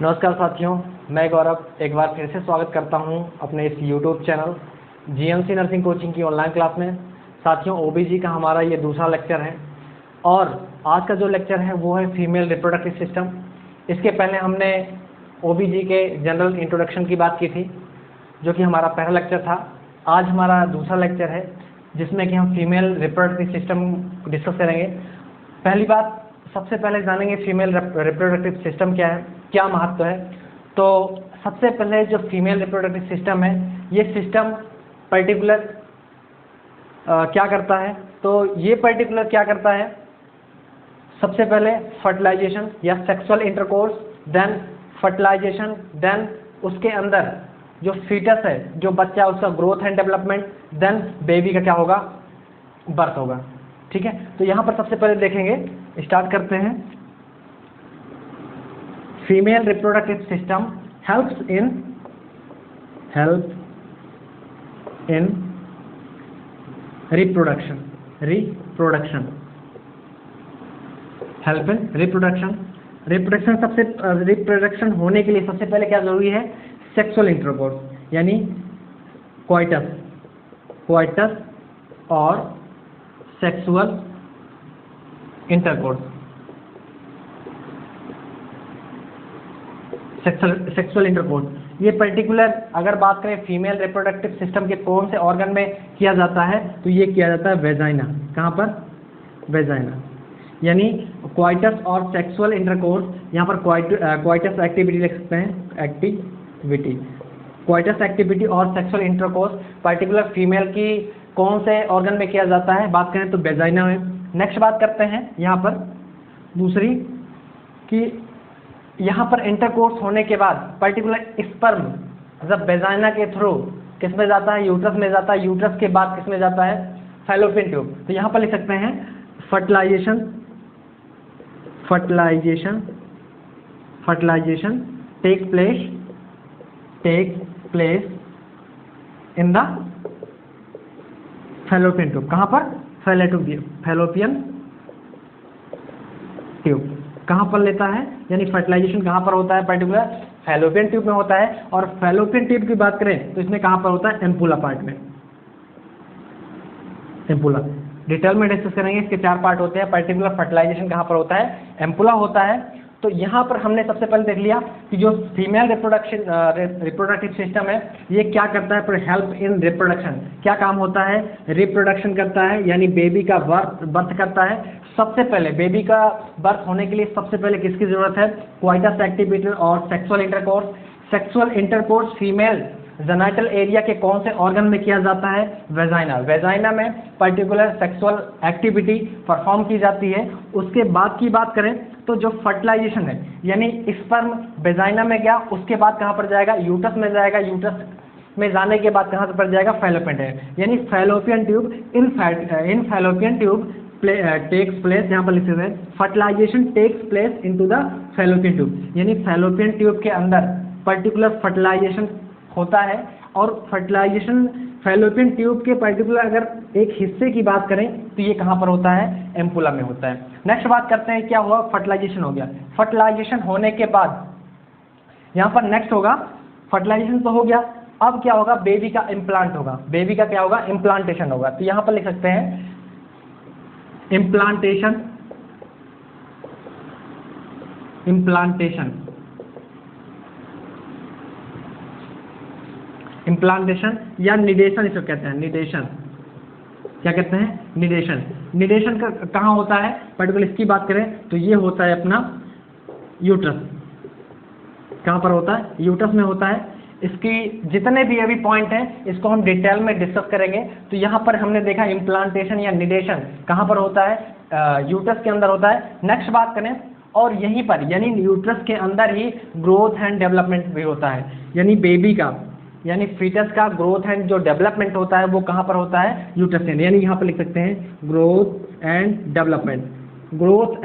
नमस्कार साथियों, मैं गौरव एक बार फिर से स्वागत करता हूं अपने इस YouTube channel GMC nursing coaching की ऑनलाइन क्लास में। साथियों, ओबीजी का हमारा ये दूसरा लेक्चर है और आज का जो लेक्चर है वो है फीमेल रिप्रोडक्टिव सिस्टम। इसके पहले हमने ओबीजी के जनरल इंट्रोडक्शन की बात की थी, जो कि हमारा पहला लेक्चर था। आज हमारा दूसरा लेक्चर है जिसमें कि हम फीमेल रिप्रोडक्टिव सिस्टम डिस्कस करेंगे। पहली बात, सबसे पहले जानेंगे फीमेल रिप्रोडक्टिव सिस्टम क्या है, क्या महत्व है। तो सबसे पहले जो फीमेल रिप्रोडक्टिव सिस्टम है, ये सिस्टम पर्टिकुलर क्या करता है, तो ये पर्टिकुलर क्या करता है, सबसे पहले फर्टिलाइजेशन या sexual intercourse, then fertilization, then उसके अंदर जो फीटस है, जो बच्चा है, उसका growth and development, then baby का क्या होगा, बर्थ होगा। ठीक है, तो यहाँ पर सबसे पहले देखेंगे, स्टार्ट करते हैं। Female reproductive system help in reproduction सबसे रिप्रोडक्शन होने के लिए सबसे पहले क्या जरूरी है, सेक्सुअल इंटरकोर्स यानी क्वाइटस और सेक्सुअल इंटरकोर्स। ये पर्टिकुलर अगर बात करें फीमेल रिप्रोडक्टिव सिस्टम के कौन से ऑर्गन में किया जाता है, तो ये किया जाता है वेजाइना। कहाँ पर? वेजाइना। यानी क्वाइटस और सेक्सुअल इंटरकोर्स, यहाँ पर क्वाइटस एक्टिविटी लिख सकते हैं, एक्टिविटी, क्वाइटस एक्टिविटी और सेक्सुअल इंटरकोर्स पर्टिकुलर फीमेल की कौन से ऑर्गन में किया जाता है, बात करें तो वेजाइना में। नेक्स्ट बात करते हैं यहाँ पर दूसरी, कि यहाँ पर इंटरकोर्स होने के बाद पर्टिकुलर स्पर्म जब वेजाइना के थ्रू किस में जाता है, यूट्रस में जाता है, यूट्रस के बाद किस में जाता है, फैलोपियन ट्यूब। तो यहाँ पर लिख सकते हैं fertilization take place in the fallopian tube. कहाँ पर? फैलोपियन ट्यूब कहाँ पर लेता है, यानी फर्टिलाइजेशन कहाँ पर होता है, पर्टिकुलर फैलोपियन ट्यूब में होता है। और फैलोपियन ट्यूब की बात करें तो इसमें कहाँ पर होता है, एम्पुला पार्ट में। एम्पुला डिटेल में डिस्कस करेंगे, इसके 4 पार्ट होते हैं। पर्टिकुलर फर्टिलाइजेशन कहाँ पर होता है, एम्पुला होता है। तो यहाँ पर हमने सबसे पहले देख लिया कि जो फीमेल रिप्रोडक्टिव सिस्टम है ये क्या करता है, पर हेल्प इन रिप्रोडक्शन, क्या काम होता है, रिप्रोडक्शन करता है, यानी बेबी का बर्थ करता है। सबसे पहले बेबी का बर्थ होने के लिए सबसे पहले किसकी जरूरत है, क्वाइटस एक्टिविटी और sexual intercourse female genital area के कौन से ऑर्गन में किया जाता है, वेजाइना में पर्टिकुलर सेक्सुअल एक्टिविटी परफॉर्म की जाती है। उसके बाद की बात करें तो जो फर्टिलाइजेशन है, यानी स्पर्म वेजाइना में गया, उसके बाद कहाँ पर जाएगा, यूट्रस में जाएगा, यूट्रस में जाने के बाद कहाँ पर जाएगा, फैलोपियन ट्यूब, यानी fallopian tube in fallopian tube takes place, यहाँ पर लिख सकते हैं fertilization takes place into the fallopian tube, यानी फैलोपियन ट्यूब के अंदर पर्टिकुलर फर्टिलाइजेशन होता है। और फर्टिलाइजेशन फैलोपियन ट्यूब के पर्टिकुलर अगर एक हिस्से की बात करें तो ये कहाँ पर होता है, एम्पुला में होता है। नेक्स्ट बात करते हैं, क्या हुआ, फर्टिलाइजेशन हो गया। फर्टिलाइजेशन होने के बाद यहाँ पर नेक्स्ट होगा, फर्टिलाइजेशन तो हो गया, अब क्या होगा, बेबी का इम्प्लांट होगा। बेबी का क्या होगा, इम्प्लांटेशन होगा। तो यहाँ पर लिख सकते हैं इम्प्लांटेशन या निडेशन, इसको कहते हैं निडेशन। क्या कहते हैं, निडेशन। निडेशन का कहाँ होता है, पर्टिकुलर इसकी बात करें तो ये होता है अपना यूट्रस। कहाँ पर होता है, यूट्रस में होता है। इसकी जितने भी अभी पॉइंट हैं इसको हम डिटेल में डिस्कस करेंगे। तो यहाँ पर हमने देखा इम्प्लांटेशन या निडेशन कहाँ पर होता है, यूट्रस के अंदर होता है। नेक्स्ट बात करें, और यहीं पर यानी यूट्रस के अंदर ही ग्रोथ एंड डेवलपमेंट भी होता है, यानी बेबी का, यानी फीटस का ग्रोथ एंड जो डेवलपमेंट होता है वो कहाँ पर होता है, यूट्रस के अंदर। यानी यहाँ पर लिख सकते हैं growth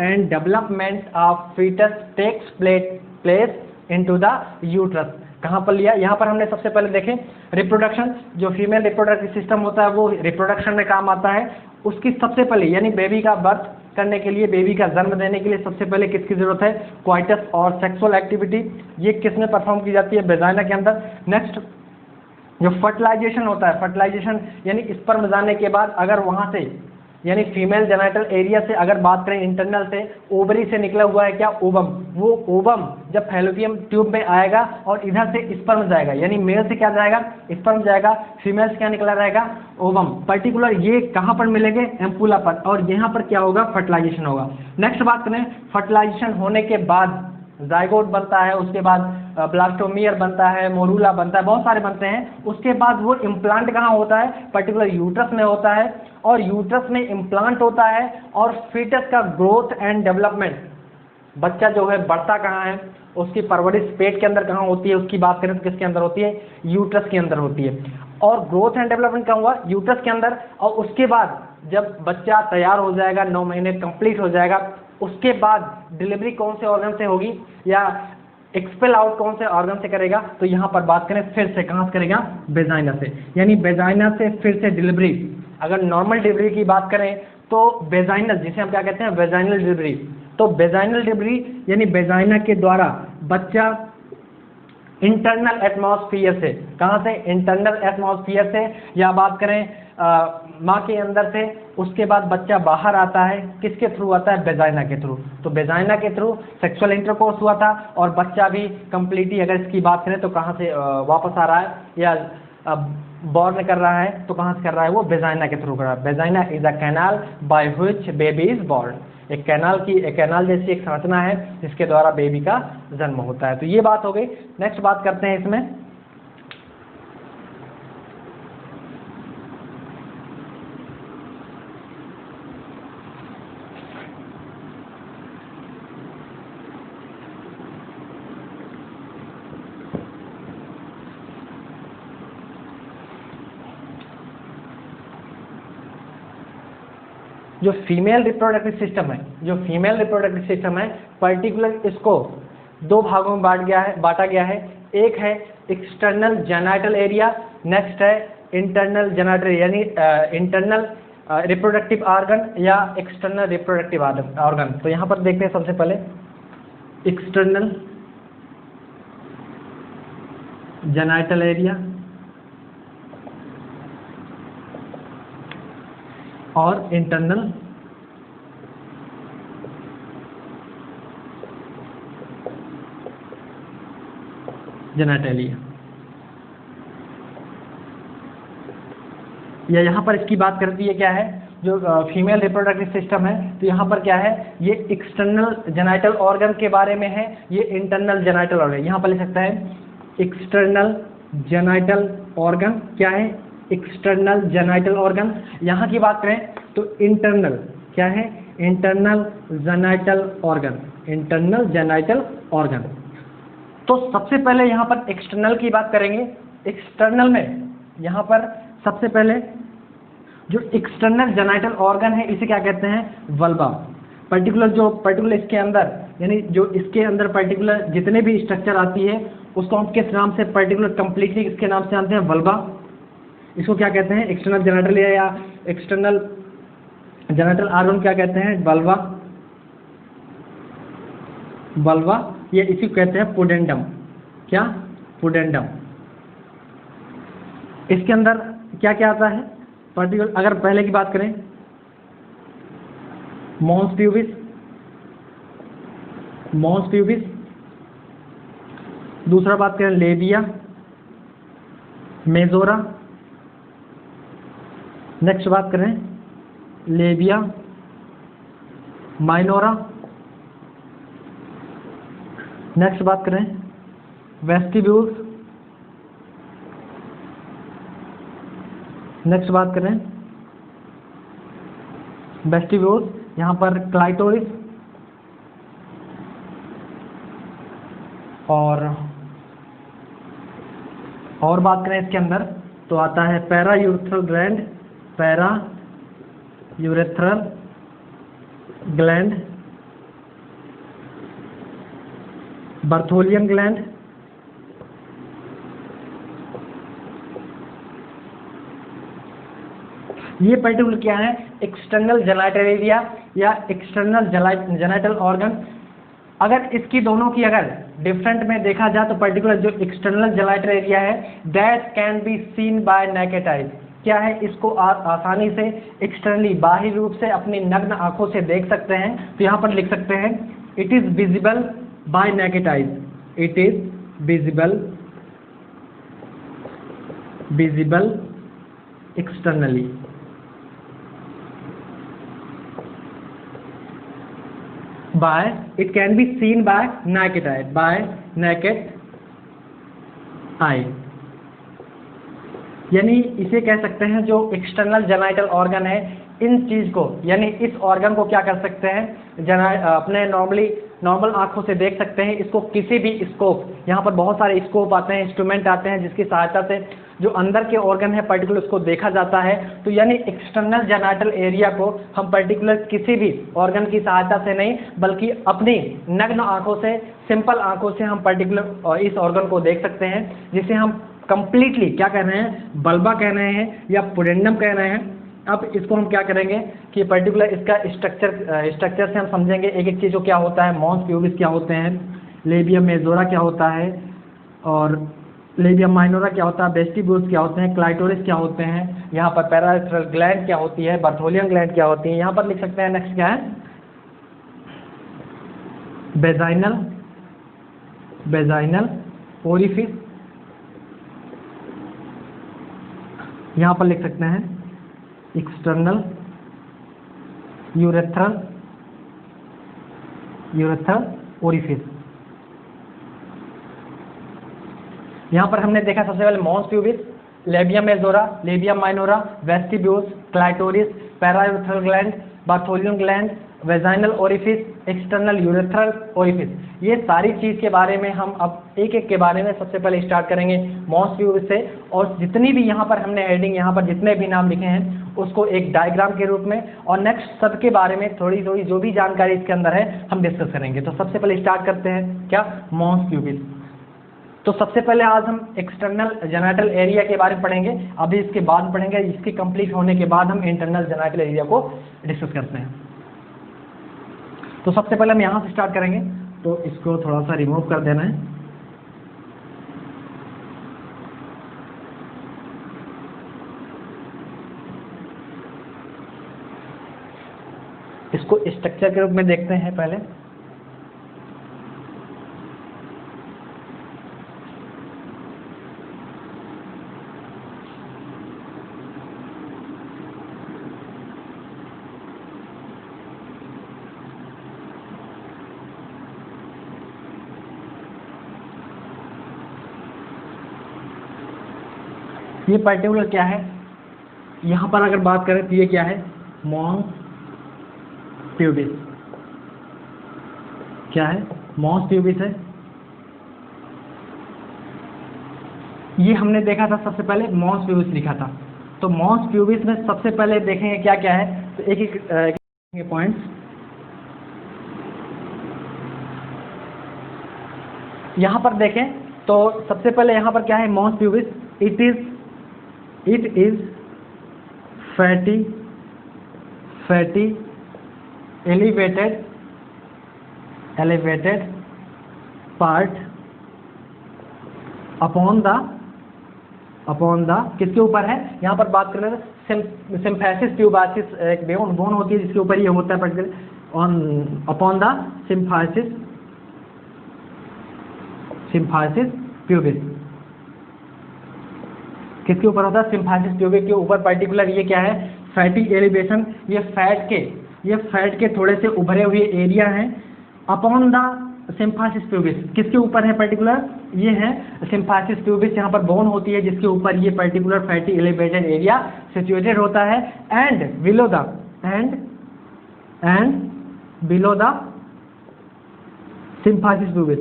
and development of fetus takes place into the uterus. कहाँ पर लिया, यहाँ पर हमने सबसे पहले देखें रिप्रोडक्शन, जो फीमेल रिप्रोडक्टिव सिस्टम होता है वो रिप्रोडक्शन में काम आता है। उसकी सबसे पहले यानी बेबी का बर्थ करने के लिए, बेबी का जन्म देने के लिए सबसे पहले किसकी जरूरत है? क्वाइटस और सेक्सुअल एक्टिविटी। ये किसमें परफॉर्म की जाती है? वेजाइना के अंदर। नेक्स्ट जो फर्टिलाइजेशन होता है, फर्टिलाइजेशन यानी स्पर्म जाने के बाद अगर वहां से यानी फीमेल जेनाइटल एरिया से अगर बात करें इंटरनल से, ओवरी से निकला हुआ है क्या? ओवम। वो ओवम जब फैलोपियन ट्यूब में आएगा और इधर से स्पर्म जाएगा, यानी मेल से क्या जाएगा? स्पर्म जाएगा, फीमेल से क्या निकला रहेगा? ओवम। पर्टिकुलर ये कहाँ पर मिलेंगे? एम्पुला पर, और यहाँ पर क्या होगा? फर्टिलाइजेशन होगा। नेक्स्ट बात करें, फर्टिलाइजेशन होने के बाद जाइगोट बनता है, उसके बाद ब्लास्टोमियर बनता है, मोरूला बनता है, बहुत सारे बनते हैं। उसके बाद वो इम्प्लांट कहाँ होता है? पर्टिकुलर यूट्रस में होता है, और यूट्रस में इम्प्लांट होता है, और फीटस का ग्रोथ एंड डेवलपमेंट, बच्चा जो है बढ़ता कहाँ है, उसकी परवरिश पेट के अंदर कहाँ होती है, उसकी बात करें तो किसके अंदर होती है? यूट्रस के अंदर होती है। और ग्रोथ एंड डेवलपमेंट कहाँ हुआ? यूट्रस के अंदर। और उसके बाद जब बच्चा तैयार हो जाएगा, 9 महीने कंप्लीट हो जाएगा, उसके बाद डिलीवरी कौन से ऑर्गन से होगी या एक्सपेल आउट कौन से ऑर्गन से करेगा? तो यहाँ पर बात करें फिर से कहाँ से करेगा? वेजाइना से। यानी वेजाइना से फिर से डिलीवरी, अगर नॉर्मल डिलीवरी की बात करें तो वेजाइनल, जिसे हम क्या कहते हैं? Vaginal delivery. तो वेजाइनल डिलीवरी यानी वेजाइना के द्वारा बच्चा इंटरनल एटमॉस्फेयर से, कहाँ से? इंटरनल एटमॉस्फेयर से, या बात करें माँ के अंदर से, उसके बाद बच्चा बाहर आता है, किसके थ्रू आता है? वेजाइना के थ्रू। तो वेजाइना के थ्रू सेक्सुअल इंटरकोर्स हुआ था, और बच्चा भी कंप्लीटली अगर इसकी बात करें तो कहाँ से वापस आ रहा है या बॉर्न कर रहा है, तो कहाँ से कर रहा है? वो वेजाइना के थ्रू कर रहा है। Vagina is a canal by which baby is born. एक कैनाल जैसी एक संरचना है जिसके द्वारा बेबी का जन्म होता है। तो ये बात हो गई। नेक्स्ट बात करते हैं इसमें जो फीमेल रिप्रोडक्टिव सिस्टम है, पर्टिकुलर इसको 2 भागों में बांटा गया है। एक है एक्सटर्नल जेनाइटल एरिया, नेक्स्ट है इंटरनल जेनाइटल, यानी इंटरनल रिप्रोडक्टिव ऑर्गन या एक्सटर्नल रिप्रोडक्टिव ऑर्गन। तो यहाँ पर देखते हैं सबसे पहले एक्सटर्नल जेनाइटल एरिया और इंटरनल जेनाइटलिया। या यहाँ पर इसकी बात करती है क्या है? जो फीमेल रिप्रोडक्टिव सिस्टम है, तो यहाँ पर क्या है? ये एक्सटर्नल जेनाइटल ऑर्गन के बारे में है, ये इंटरनल जेनाइटल ऑर्गन। यहाँ पर लिख सकता है एक्सटर्नल जेनाइटल ऑर्गन। क्या है? External genital organ. यहाँ की बात करें तो इंटरनल क्या है? Internal genital organ, internal genital organ. तो सबसे पहले यहाँ पर एक्सटर्नल की बात करेंगे। एक्सटर्नल में यहाँ पर सबसे पहले जो एक्सटर्नल जेनाइटल ऑर्गन है, इसे क्या कहते हैं? वल्वा। पर्टिकुलर इसके अंदर, यानी जो इसके अंदर पर्टिकुलर जितने भी स्ट्रक्चर आती है उसको हम किस नाम से पर्टिकुलर कंप्लीटली इसके नाम से जानते हैं? वल्वा। इसको क्या कहते हैं? एक्सटर्नल जेनाइटल या एक्सटर्नल जेनाइटल ऑर्गन क्या कहते हैं? वल्वा। वल्वा, ये इसी को कहते हैं पुडेंडम। क्या? पुडेंडम। इसके अंदर क्या क्या आता है पर्टिकुलर? अगर पहले की बात करें मॉन्स प्यूबिस, दूसरा बात करें लेबिया मेजोरा, नेक्स्ट बात करें लेबिया माइनोरा, नेक्स्ट बात करें वेस्टिब्यूल्स, नेक्स्ट बात करें वेस्टिब्यूल्स, यहाँ पर क्लाइटोरिस, और बात करें इसके अंदर तो आता है पैरा यूरेथ्रल ग्लैंड, बर्थोलियन ग्लैंड, ये पर्टिकुलर क्या है, एक्सटर्नल जेनाइटल एरिया या एक्सटर्नल जेनाइटल ऑर्गन। अगर इसकी दोनों की अगर डिफरेंट में देखा जाए तो पर्टिकुलर जो एक्सटर्नल जेनाइटल एरिया है that can be seen bye naked eye, क्या है, इसको आसानी से एक्सटर्नली बाहरी रूप से अपनी नग्न आंखों से देख सकते हैं। तो यहाँ पर लिख सकते हैं it is visible bye naked eyes, it is visible externally by, it can be seen by naked eye। यानी इसे कह सकते हैं जो एक्सटर्नल जेनाइटल ऑर्गन है, इन चीज को यानी इस ऑर्गन को क्या कर सकते हैं, अपने नॉर्मल आंखों से देख सकते हैं। इसको किसी भी स्कोप, यहाँ पर बहुत सारे स्कोप आते हैं, इंस्ट्रूमेंट आते हैं जिसकी सहायता से जो अंदर के ऑर्गन है पर्टिकुलर उसको देखा जाता है। तो यानी एक्सटर्नल जेनाइटल एरिया को हम पर्टिकुलर किसी भी ऑर्गन की सहायता से नहीं बल्कि अपनी नग्न आंखों से, सिंपल आंखों से हम पर्टिकुलर इस ऑर्गन को देख सकते हैं, जिसे हम कंप्लीटली क्या कह रहे हैं, बल्बा कह रहे हैं या पुडेंडम कह रहे हैं। अब इसको हम क्या करेंगे कि पर्टिकुलर इसका स्ट्रक्चर से हम समझेंगे एक एक चीज़ को, क्या होता है, मॉन्स प्यूबिस क्या होते हैं, लेबियम मेजोरा क्या होता है, और लेबियम माइनोरा क्या होता है, वेस्टिब्यूल्स क्या होते हैं, क्लाइटोरिस क्या होते हैं, यहाँ पर पैराइट्रल ग्लैंड क्या होती है, बर्थोलियन ग्लैंड क्या होती है। यहाँ पर लिख सकते हैं नेक्स्ट क्या है, बेजाइनल ओरिफिस, यहाँ पर लिख सकते हैं एक्सटर्नल यूरेथ्रल ओरिफिस। यहाँ पर हमने देखा सबसे पहले mons pubis, labium majora, labium minora, vestibules, clitoris, paraurethral gland, Bartholin gland, vaginal orifice, external urethral orifice. ये सारी चीज़ के बारे में हम अब एक एक के बारे में सबसे पहले स्टार्ट करेंगे मॉन्स प्यूबिस से। और जितनी भी यहाँ पर हमने हेडिंग, यहाँ पर जितने भी नाम लिखे हैं उसको एक डायग्राम के रूप में, और नेक्स्ट सबके बारे में थोड़ी थोड़ी जो भी जानकारी इसके अंदर है हम डिस्कस करेंगे। तो सबसे पहले स्टार्ट करते हैं क्या, मॉन्स प्यूबिस। तो सबसे पहले आज हम एक्सटर्नल जेनाइटल एरिया के बारे में पढ़ेंगे, अभी इसके बाद पढ़ेंगे, इसकी कंप्लीट होने के बाद हम इंटरनल जेनाइटल एरिया को डिस्कस करते हैं। तो सबसे पहले हम यहाँ से स्टार्ट करेंगे, तो इसको थोड़ा सा रिमूव कर देना है। इसको स्ट्रक्चर के रूप में देखते हैं पहले। ये पर्टिकुलर क्या है, यहाँ पर अगर बात करें तो ये क्या है, मॉन्स प्यूबिस। क्या है, मॉन्स प्यूबिस है। ये हमने देखा था सबसे पहले मॉन्स प्यूबिस लिखा था। तो मॉन्स प्यूबिस में सबसे पहले देखेंगे क्या क्या है, तो एक एक पॉइंट्स। यहाँ पर देखें तो सबसे पहले यहाँ पर क्या है, mons pubis, it is fatty elevated part upon the किसके ऊपर है, यहाँ पर बात करें सिम्फेसिस ट्यूबासिस, एक बोन होती है जिसके ऊपर ये होता है particular, on upon the symphysis pubis. किसके ऊपर होता है, सिम्फाइसिस प्यूबिस के ऊपर पर्टिकुलर ये क्या है, फैटी एलिवेशन, ये फैट के थोड़े से उभरे हुए एरिया हैं अपॉन द सिम्फाइसिस प्यूबिस। किसके ऊपर है पर्टिकुलर, ये है सिम्फाइसिस प्यूबिस, यहाँ पर बोन होती है जिसके ऊपर ये particular fatty elevated area situated होता है। And below the symphysis pubis.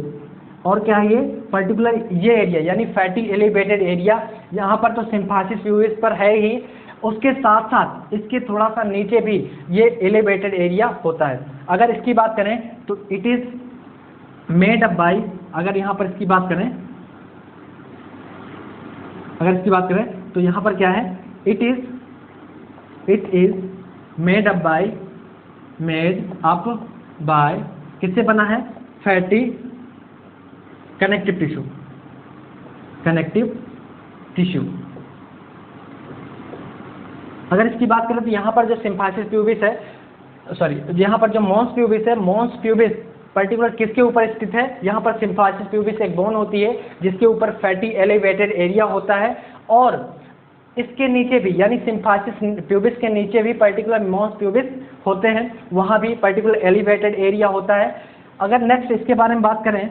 और क्या है ये पर्टिकुलर ये एरिया यानी फैटी एलिवेटेड एरिया, यहाँ पर तो सिम्फाइसिस प्यूबिस पर है ही, उसके साथ साथ इसके थोड़ा सा नीचे भी ये एलिवेटेड एरिया होता है। अगर इसकी बात करें तो it is made up by, अगर यहाँ पर इसकी बात करें तो यहाँ पर क्या है, it it is made up by किससे बना है? Fatty connective tissue. अगर इसकी बात करें तो यहाँ पर जो सिम्फाइसिस प्यूबिस है, यहाँ पर जो मॉन्स प्यूबिस है, मॉन्स प्यूबिस पर्टिकुलर किसके ऊपर स्थित है? यहाँ पर सिम्फाइसिस प्यूबिस एक बोन होती है जिसके ऊपर फैटी एलिवेटेड एरिया होता है, और इसके नीचे भी यानी सिम्फाइसिस प्यूबिस के नीचे भी पर्टिकुलर मॉन्स प्यूबिस होते हैं, वहाँ भी पर्टिकुलर एलिवेटेड एरिया होता है। अगर नेक्स्ट इसके बारे में बात करें,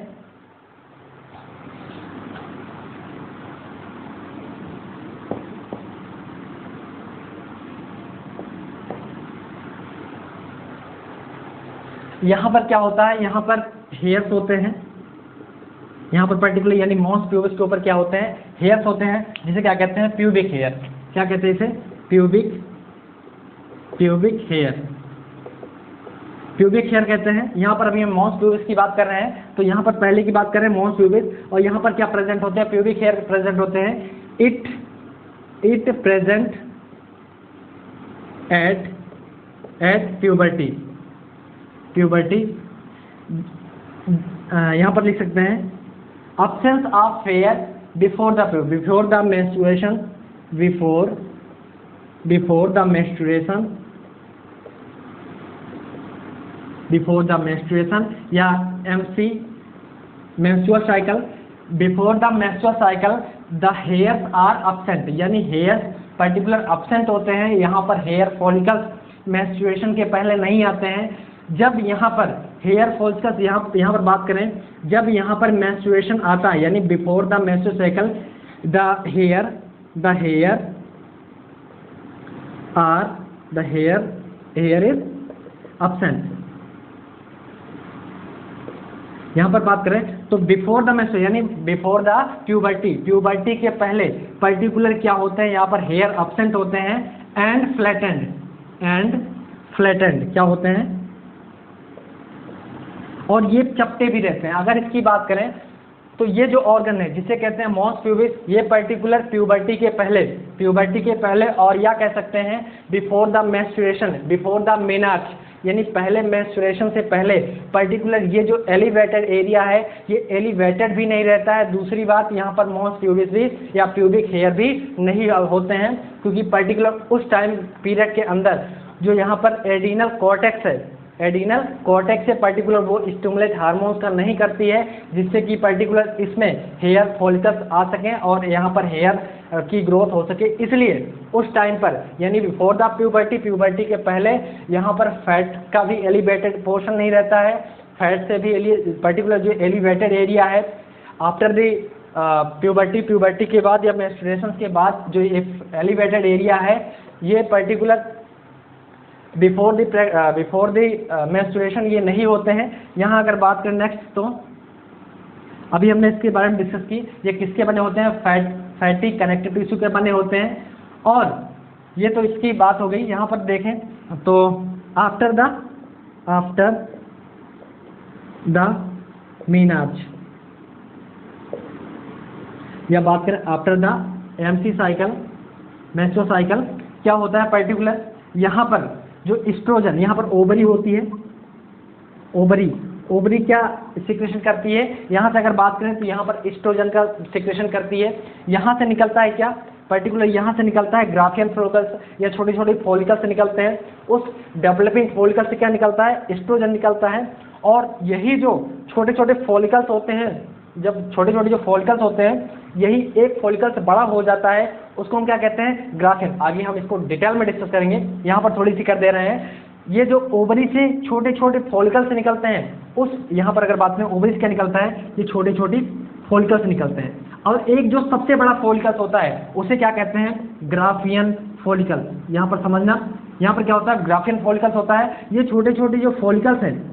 यहाँ पर क्या होता है? यहाँ पर हेयर्स होते हैं, यहाँ पर पर्टिकुलर यानी मॉन्स प्यूबिस के ऊपर क्या होते हैं? हेयर्स होते हैं, जिसे क्या कहते हैं? Pubic hair. क्या कहते हैं इसे? प्यूबिक हेयर कहते हैं। यहाँ पर अभी हम मॉन्स प्यूबिस की बात कर रहे हैं, तो यहाँ पर पहले की बात कर रहे हैं मॉन्स प्यूबिस, और यहाँ पर क्या प्रेजेंट होते हैं? प्यूबिक हेयर प्रेजेंट होते हैं। It present at puberty. यहाँ पर लिख सकते हैं absence of hair before the menstruation, या MC menstrual cycle। Before the menstrual cycle the hairs are absent, यानी hairs पर्टिकुलर absent होते हैं। यहाँ पर हेयर फॉलिकल्स menstruation के पहले नहीं आते हैं। जब यहाँ पर हेयर फॉलिकल्स यहाँ पर बात करें, जब यहाँ पर menstruation आता है यानी before the menstrual cycle the hair is absent। यहाँ पर बात करें तो बिफोर द menstruation यानी बिफोर द प्यूबर्टी के पहले पर्टिकुलर क्या होते हैं? यहाँ पर हेयर absent होते हैं एंड फ्लैटेंड क्या होते हैं? और ये चपटे भी रहते हैं। अगर इसकी बात करें तो ये जो ऑर्गन है जिसे कहते हैं मॉन्स प्यूबिस, ये पर्टिकुलर प्यूबर्टी के पहले और या कह सकते हैं बिफोर द मेनार्च, यानी पहले मेंस्ट्रुएशन से पहले पर्टिकुलर ये जो एलिवेटेड एरिया है ये एलिवेटेड भी नहीं रहता है। दूसरी बात, यहाँ पर मॉन्स प्यूबिस भी या प्यूबिक हेयर भी नहीं होते हैं, क्योंकि पर्टिकुलर उस टाइम पीरियड के अंदर जो यहाँ पर एडिनल कॉर्टेक्स से पर्टिकुलर वो स्टिमुलेट हार्मोन्स का नहीं करती है, जिससे कि पर्टिकुलर इसमें हेयर फॉलिकल्स आ सकें और यहाँ पर हेयर की ग्रोथ हो सके। इसलिए उस टाइम पर यानी बिफोर द प्यूबर्टी के पहले यहाँ पर फैट का भी एलिवेटेड पोर्शन नहीं रहता है। फैट से भी पर्टिकुलर जो एलिवेटेड एरिया है आफ्टर द प्यूबर्टी के बाद या मेंस्ट्रुएशन के बाद जो एलिवेटेड एरिया है ये पर्टिकुलर बिफोर द मेंस्ट्रुएशन ये नहीं होते हैं। यहाँ अगर बात करें नेक्स्ट, तो अभी हमने इसके बारे में डिस्कस की, ये किसके बने होते हैं? फैटी कनेक्टिव टिश्यू के बने होते हैं। और ये तो इसकी बात हो गई। यहाँ पर देखें तो आफ्टर द मेनार्च, या बात करें after the MC cycle, menstrual cycle, क्या होता है पर्टिकुलर? यहाँ पर जो एस्ट्रोजन, यहाँ पर ओवरी होती है, ओवरी क्या सिक्रेशन करती है? यहाँ से अगर बात करें तो यहाँ पर एस्ट्रोजन का सिक्रेशन करती है। यहाँ से निकलता है क्या पर्टिकुलर? यहाँ से निकलता है ग्राफियन फॉलिकल्स या छोटे छोटे फॉलिकल्स से निकलते हैं। उस डेवलपिंग फॉलिकल से क्या निकलता है? एस्ट्रोजन निकलता है। और यही जो छोटे छोटे फॉलिकल्स होते हैं, जब छोटे छोटे जो फॉलिकल्स होते हैं यही एक फॉलिकल से बड़ा हो जाता है, उसको हम क्या कहते हैं? ग्राफियन। आगे हम इसको डिटेल में डिस्कस करेंगे, यहाँ पर थोड़ी सी कर दे रहे हैं। ये जो ओवरी से छोटे छोटे फॉलिकल से निकलते हैं, उस यहाँ पर अगर बात करें ओवरी से क्या निकलता है? ये छोटे छोटी फॉलिकल से निकलते हैं। और एक जो सबसे बड़ा फॉलिकल होता है उसे क्या कहते हैं? Graafian follicle. यहाँ पर समझना, यहाँ पर क्या होता है? ग्राफियन फॉलिकल्स होता है। ये छोटे छोटे जो फॉलिकल्स हैं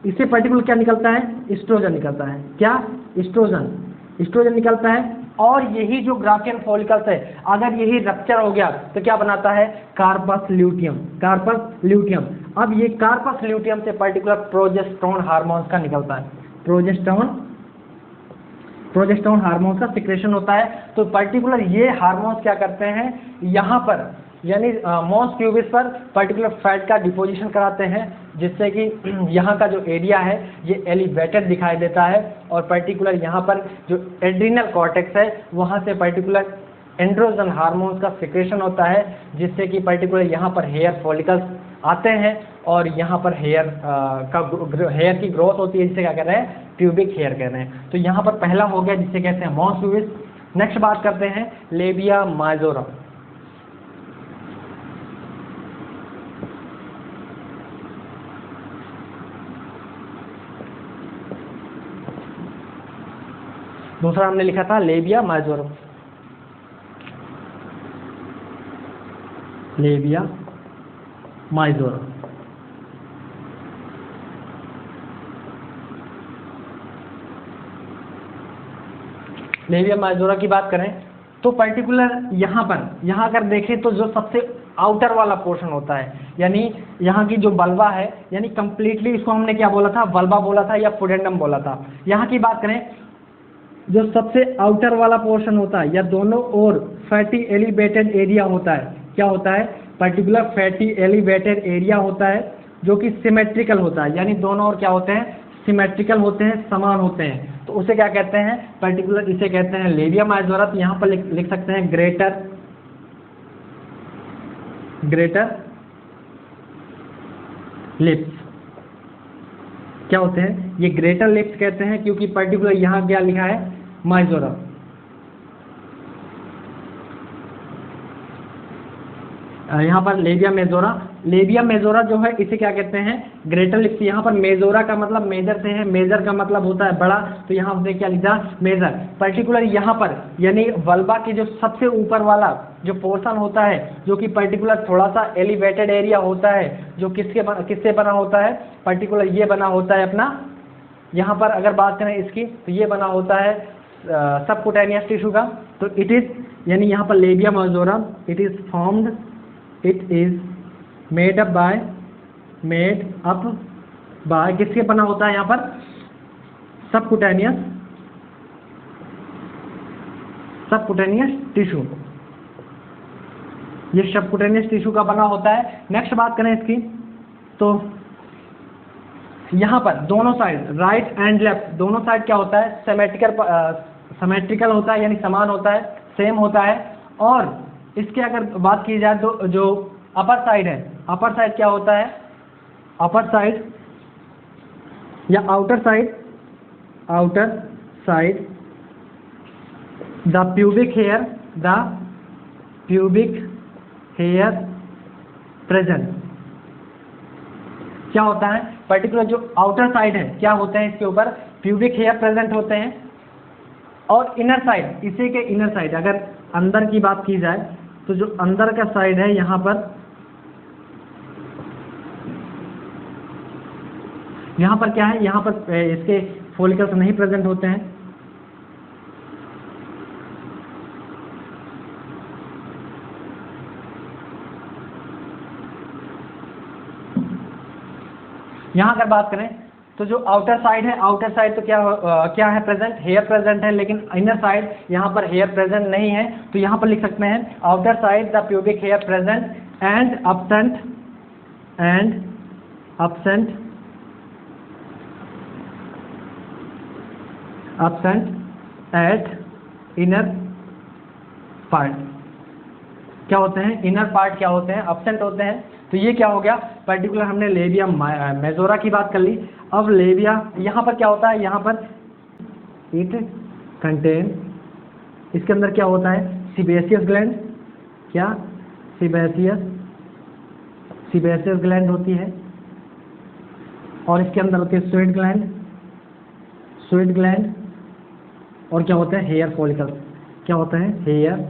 इससे पर्टिकुलर क्या निकलता है? एस्ट्रोजन निकलता है। क्या? एस्ट्रोजन निकलता है। और यही जो ग्राफियन फॉलिकल्स है अगर यही रप्चर हो गया तो क्या बनाता है? Corpus luteum. अब ये कार्पस ल्यूटियम से पर्टिकुलर प्रोजेस्टेरोन हार्मोन्स का निकलता है। प्रोजेस्टेरोन हार्मोन्स का सिक्रेशन होता है। तो पर्टिकुलर ये हार्मोन्स क्या करते हैं? यहाँ पर यानी मॉस प्यूबिस पर पर्टिकुलर फैट का डिपोजिशन कराते हैं, जिससे कि यहाँ का जो एरिया है ये एलिवेटेड दिखाई देता है, और पर्टिकुलर यहाँ पर जो एड्रिनल कॉर्टेक्स है वहाँ से पर्टिकुलर एंड्रोजन हार्मोन्स का सिक्रेशन होता है, जिससे कि पर्टिकुलर यहाँ पर हेयर फॉलिकल्स आते हैं और यहाँ पर हेयर की ग्रोथ होती है, जिसे क्या कह रहे हैं, प्यूबिक हेयर कह रहे हैं। तो यहाँ पर पहला हो गया जिसे कहते हैं मॉस प्यूबिस। नेक्स्ट बात करते हैं लेबिया माइजोरम। दूसरा हमने लिखा था लेबिया माइजोरम, लेबिया माइजोरम। लेबिया माइजोरा की बात करें तो पर्टिकुलर यहाँ अगर देखें तो जो सबसे आउटर वाला पोर्शन होता है, यानी यहाँ की जो बल्बा है, यानी कंप्लीटली इसको हमने क्या बोला था, बल्बा बोला था या फुडेंडम बोला था। यहाँ की बात करें, जो सबसे आउटर वाला पोर्शन होता है या दोनों ओर फैटी एलिवेटेड एरिया होता है, क्या होता है, पर्टिकुलर फैटी एलिवेटेड एरिया होता है, जो कि सिमेट्रिकल होता है, यानी दोनों ओर क्या होते हैं, सिमेट्रिकल होते हैं, समान होते हैं। तो उसे क्या कहते हैं, पर्टिकुलर इसे कहते हैं लेबिया माइजोरा। तो यहाँ पर लिख सकते हैं ग्रेटर लिप्स। क्या होते हैं ये, ग्रेटर लिप्स कहते हैं, क्योंकि पर्टिकुलर यहाँ क्या लिखा है, माइजोरा। यहाँ पर लेबिया मेजोरा जो है इसे क्या कहते हैं, ग्रेटर लिप्स। यहाँ पर मेजोरा का मतलब मेजर से है, मेजर का मतलब होता है बड़ा, तो यहाँ हमने क्या लिखा, मेजर। पर्टिकुलर यहाँ पर यानी वल्बा के जो सबसे ऊपर वाला जो पोर्शन होता है, जो कि पर्टिकुलर थोड़ा सा एलिवेटेड एरिया होता है, जो किससे बना होता है, पर्टिकुलर ये बना होता है अपना, यहाँ पर अगर बात करें इसकी तो ये बना होता है सबकुटेनियस टिश्यू का। तो इट इज, यानी यहाँ पर labia majora, it is made up by किसके बना होता है, यहाँ पर सबकुटेनियस टिश्यू, ये सबकुटेनियस टिश्यू का बना होता है। नेक्स्ट बात करें इसकी तो यहाँ पर दोनों साइड, राइट एंड लेफ्ट, दोनों साइड क्या होता है, सिमेट्रिकल होता है, यानी समान होता है, सेम होता है। और इसके अगर बात की जाए तो जो अपर साइड है, अपर साइड क्या होता है, अपर साइड या outer side the pubic hair present. क्या होता है, पर्टिकुलर जो आउटर साइड है क्या होते हैं, इसके ऊपर प्यूबिक हेयर प्रेजेंट होते हैं। और इनर साइड, इसी के इनर साइड, अगर अंदर की बात की जाए तो जो अंदर का साइड है यहाँ पर क्या है, यहाँ पर इसके फॉलिकल्स नहीं प्रेजेंट होते हैं। यहाँ अगर बात करें तो जो आउटर साइड है, आउटर साइड तो क्या है प्रेजेंट, हेयर प्रेजेंट है, लेकिन इनर साइड यहाँ पर हेयर प्रेजेंट नहीं है। तो यहाँ पर लिख सकते हैं outer side the pubic hair present and absent at inner part। क्या होते हैं, इनर पार्ट क्या होते हैं, absent होते हैं। तो ये क्या हो गया, पर्टिकुलर हमने लेबिया मेजोरा की बात कर ली। अब लेबिया यहाँ पर क्या होता है, यहाँ पर इट कंटेन, इसके अंदर क्या होता है, सीबेसियस ग्लैंड, क्या सीबेसियस ग्लैंड होती है, और इसके अंदर होते हैं स्वेट ग्लैंड, और क्या होता है, हेयर फॉलिकल। क्या होता है, हेयर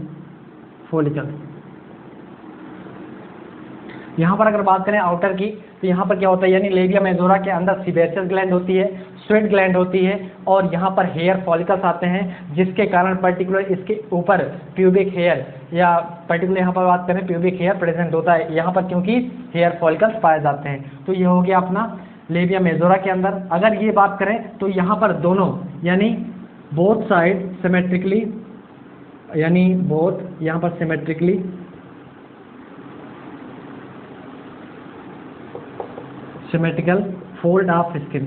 फॉलिकल। यहाँ पर अगर बात करें आउटर की तो यहाँ पर क्या होता है, यानी लेबिया मेजोरा के अंदर सीबेसियस ग्लैंड होती है, स्वेट ग्लैंड होती है, और यहाँ पर हेयर फॉलिकल्स आते हैं, जिसके कारण पर्टिकुलर इसके ऊपर प्यूबिक हेयर, या पर्टिकुलर यहाँ पर बात करें प्यूबिक हेयर प्रेजेंट होता है यहाँ पर, क्योंकि हेयर फॉलिकल्स पाए जाते हैं। तो ये हो गया अपना लेबिया मेजोरा के अंदर। अगर ये बात करें तो यहाँ पर दोनों, यानी बोथ साइड सिमेट्रिकली, यानी बोथ यहाँ पर symmetrically symmetrical fold of skin,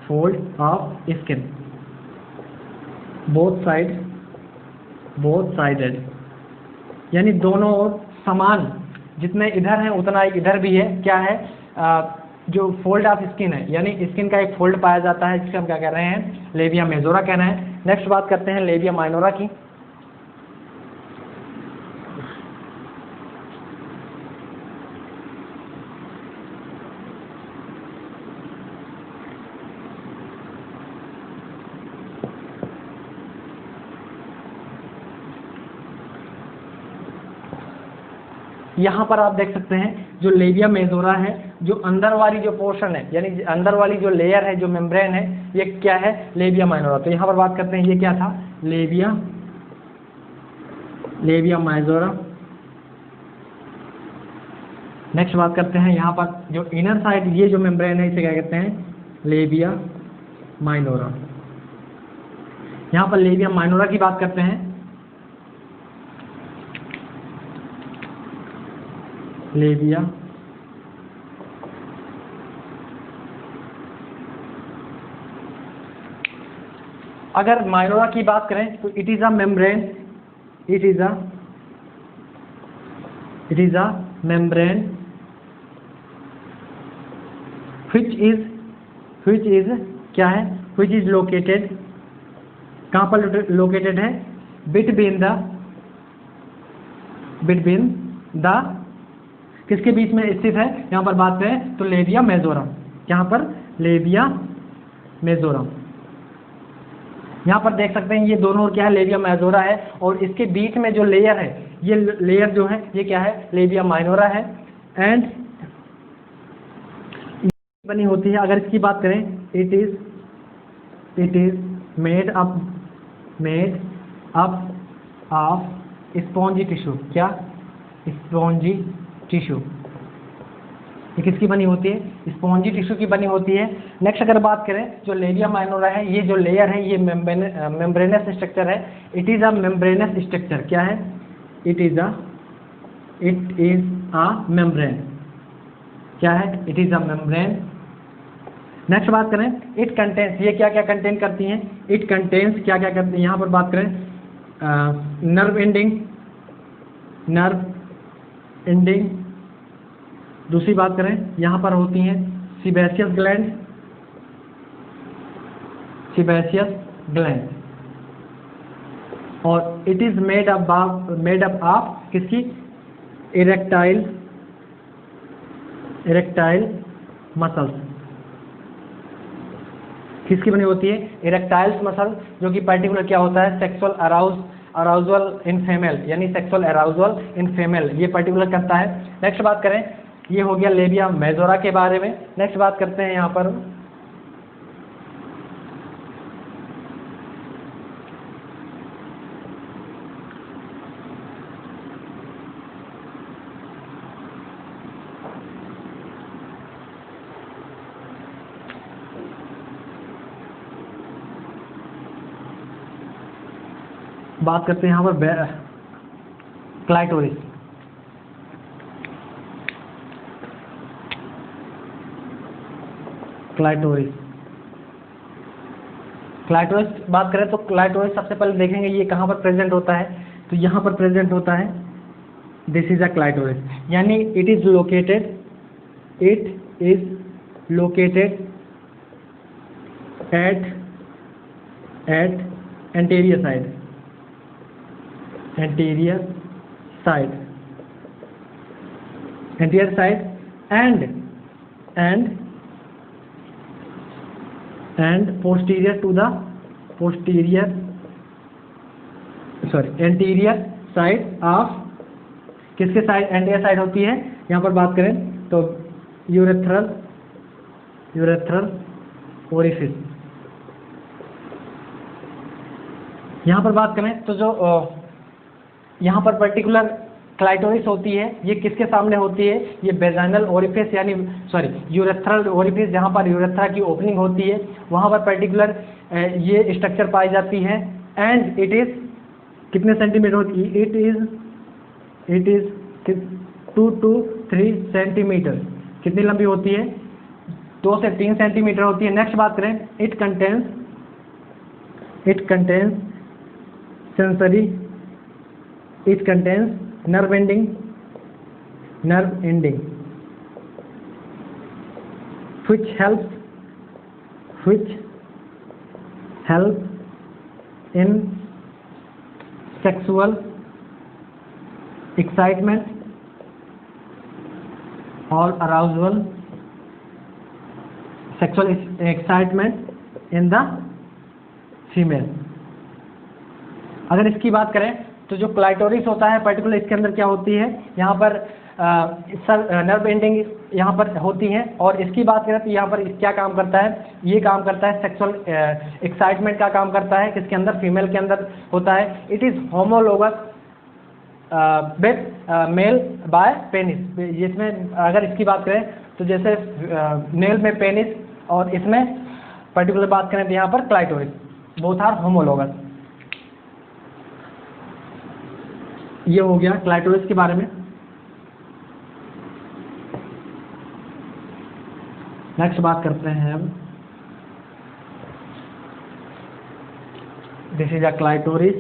fold of skin, both sided, यानी दोनों ओर समान, जितने इधर हैं उतना ही इधर भी है। क्या है? जो फोल्ड ऑफ स्किन है, यानी स्किन का एक फोल्ड पाया जाता है, जिसको हम क्या कह रहे हैं? लेबिया मेजोरा कहना है। नेक्स्ट बात करते हैं लेबिया माइनोरा की। यहाँ पर आप देख सकते हैं जो लेबिया मेजोरा है, जो अंदर वाली जो पोर्शन है, यानी अंदर वाली जो लेयर है, जो मेम्ब्रेन है, ये क्या है? Labia minora. तो यहाँ पर बात करते हैं ये क्या था? लेबिया माइजोरा। नेक्स्ट बात करते हैं यहाँ पर जो इनर साइड, ये जो मेम्ब्रेन है, इसे क्या कहते हैं? Labia minora. यहाँ पर लेबिया माइनोरा की बात करते हैं। लेबिया अगर माइनोरा की बात करें तो it is a membrane, it is a membrane which is क्या है? which is located, कहाँ पर लोकेटेड है? between the किसके बीच में स्थित है? यहाँ पर बात करें तो लेबिया मेजोरम। यहाँ पर लेबिया मेजोरम, यहाँ पर देख सकते हैं ये दोनों क्या है? लेबिया मेजोरा है, और इसके बीच में जो लेयर है, ये लेयर जो है ये क्या है? लेबिया माइनोरा है। एंड बनी होती है, अगर इसकी बात करें, it is made up of spongy tissue. क्या? Spongy tissue. ये किसकी बनी होती है? स्पॉन्जी टिश्यू की बनी होती है। नेक्स्ट अगर बात करें जो लेबिया माइनोरा है, ये जो लेयर है ये मेम्ब्रेनस स्ट्रक्चर है। It is a membranous structure. क्या है? It is a membrane. क्या है? It is a membrane. Next बात करें इट कंटेन्स, ये क्या क्या कंटेन करती हैं? इट कंटेन्स क्या क्या करती हैं? यहाँ पर बात करें नर्व एंडिंग। दूसरी बात करें यहाँ पर होती हैं सीबेशियस ग्लैंड, और it is made up of किसकी? Erectile muscles. किसकी बनी होती है? इरेक्टाइल्स मसल, जो कि पर्टिकुलर क्या होता है? सेक्सुअल अराउजल इन फीमेल, यानी सेक्सुअल अराउजल इन फीमेल ये पर्टिकुलर करता है। नेक्स्ट बात करें, ये हो गया लेबिया मेजोरा के बारे में। नेक्स्ट बात करते हैं यहाँ पर बात करते हैं यहाँ पर क्लाइटोरिस। बात करें तो क्लाइटोरिस सबसे पहले देखेंगे ये कहाँ पर प्रेजेंट होता है, तो यहाँ पर प्रेजेंट होता है। दिस इज अ क्लाइटोरिस, यानी it is located at anterior side and anterior side of किसके साइड? एंटीरियर साइड होती है। यहाँ पर बात करें तो यूरेथ्रल ओरिफिस। यहाँ पर बात करें तो जो यहाँ पर पर्टिकुलर क्लाइटोरिस होती है, ये किसके सामने होती है? ये वेजाइनल ओरिफिस, यानी यूरेथ्रल ओरिफिस, जहाँ पर यूरेथ्रा की ओपनिंग होती है, वहाँ पर पर्टिकुलर ये स्ट्रक्चर पाई जाती है। एंड इट इज कितने सेंटीमीटर होती है? It is 2 to 3 centimetre. कितनी लंबी होती है? 2 से 3 सेंटीमीटर होती है। नेक्स्ट बात करें, it contains sensory, it contains nerve ending which helps in sexual excitement or arousal, sexual excitement in the female। अगर इसकी बात करें तो जो क्लाइटोरिस होता है पर्टिकुलर, इसके अंदर क्या होती है, यहाँ पर नर्व एंडिंग यहाँ पर होती है। और इसकी बात करें तो यहाँ पर क्या काम करता है, ये काम करता है सेक्सुअल एक्साइटमेंट का काम करता है, किसके अंदर, फीमेल के अंदर होता है। It is homologous with male by penis. जिसमें अगर इसकी बात करें तो जैसे मेल में पेनिस और इसमें पर्टिकुलर बात करें तो यहाँ पर क्लाइटोरिस, बोथ आर होमोलोगस। ये हो गया क्लाइटोरिस के बारे में। नेक्स्ट बात करते हैं अब, this is a clitoris.